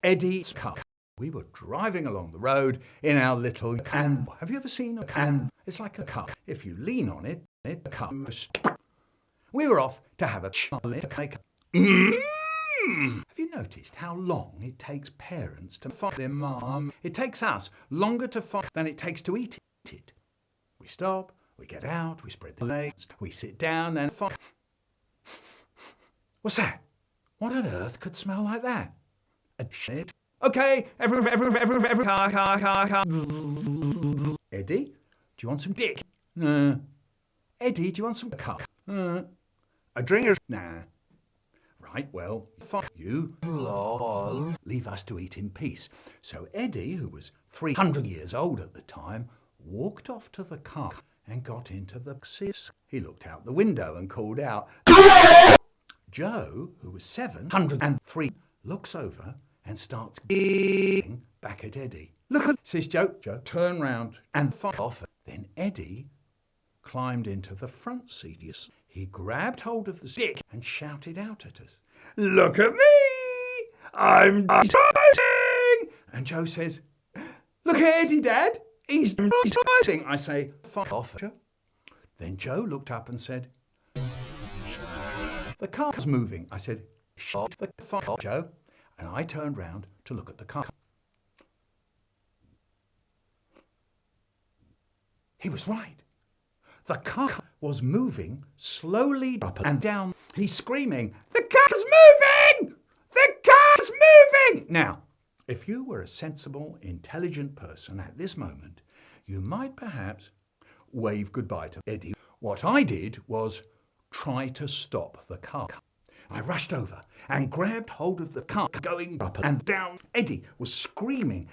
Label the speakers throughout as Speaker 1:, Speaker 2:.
Speaker 1: Eddie's car. We were driving along the road in our little can. Have you ever seen a can? It's like a cup. If you lean on it, the cup goes. We were off to have a chocolate cake. Have you noticed how long it takes parents to find their mum? It takes us longer to find than it takes to eat it. We stop, we get out, we spread the legs, we sit down and find. What's that? What on earth could smell like that? A shit. Okay, every car. Eddie, do you want some dick? No. Eddie, do you want some cup? A drink? Nah. Right, well, fuck you. Lol. Leave us to eat in peace. So Eddie, who was 300 years old at the time, walked off to the car and got into the sis. He looked out the window and called out. Joe, who was 703, looks over and starts giggling back at Eddie. Look at, says Joe. Joe, turn round and fuck off. Then Eddie climbed into the front seat. He grabbed hold of the stick and shouted out at us, "Look at me! I'm driving!" And Joe says, "Look at Eddie, Dad! He's driving!" I say, "Fuck off, Joe." Then Joe looked up and said, "The car's moving." I said, "Shut the fuck up, Joe." And I turned round to look at the car. He was right. The car was moving slowly up and down. He's screaming, "The car's moving! The car's moving!" Now, if you were a sensible, intelligent person at this moment, you might perhaps wave goodbye to Eddie. What I did was try to stop the car. I rushed over and grabbed hold of the car, going up and down. Eddie was screaming.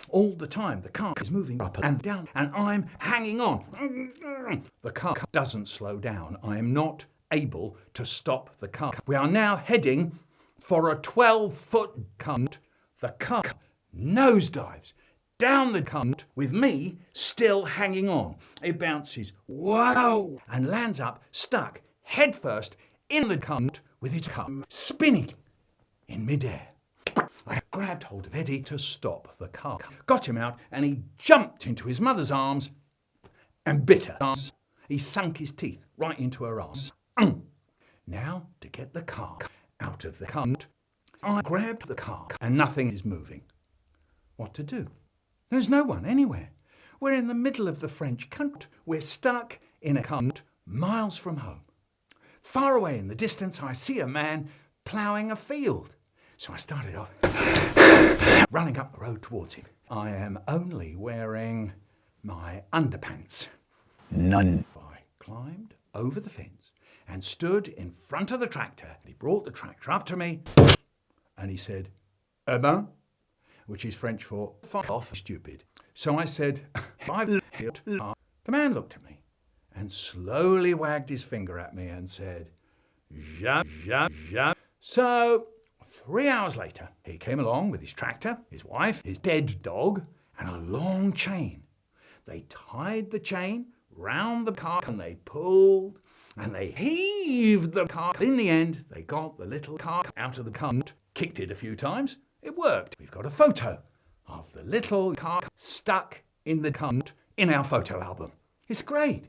Speaker 1: All the time, the car is moving up and down, and I'm hanging on. The car doesn't slow down. I am not able to stop the car. We are now heading for a 12-foot cunt. The car nosedives down the cunt with me still hanging on. It bounces, wow, and lands up, stuck, headfirst in the cunt with its car spinning in midair. I grabbed hold of Eddie to stop the car, got him out, and he jumped into his mother's arms and bit her. He sunk his teeth right into her arms. Now, to get the car out of the cunt, I grabbed the car and nothing is moving. What to do? There's no one anywhere. We're in the middle of the French country. We're stuck in a cunt miles from home. Far away in the distance, I see a man ploughing a field. So I started off, running up the road towards him. I am only wearing my underpants. None. I climbed over the fence and stood in front of the tractor. He brought the tractor up to me and he said, "Eh ben?" which is French for fuck off, stupid. So I said, The man looked at me and slowly wagged his finger at me and said, "Ja, ja, ja." So 3 hours later, he came along with his tractor, his wife, his dead dog, and a long chain. They tied the chain round the car and they pulled and they heaved the car. In the end, they got the little car out of the cunt, kicked it a few times. It worked. We've got a photo of the little car stuck in the cunt in our photo album. It's great.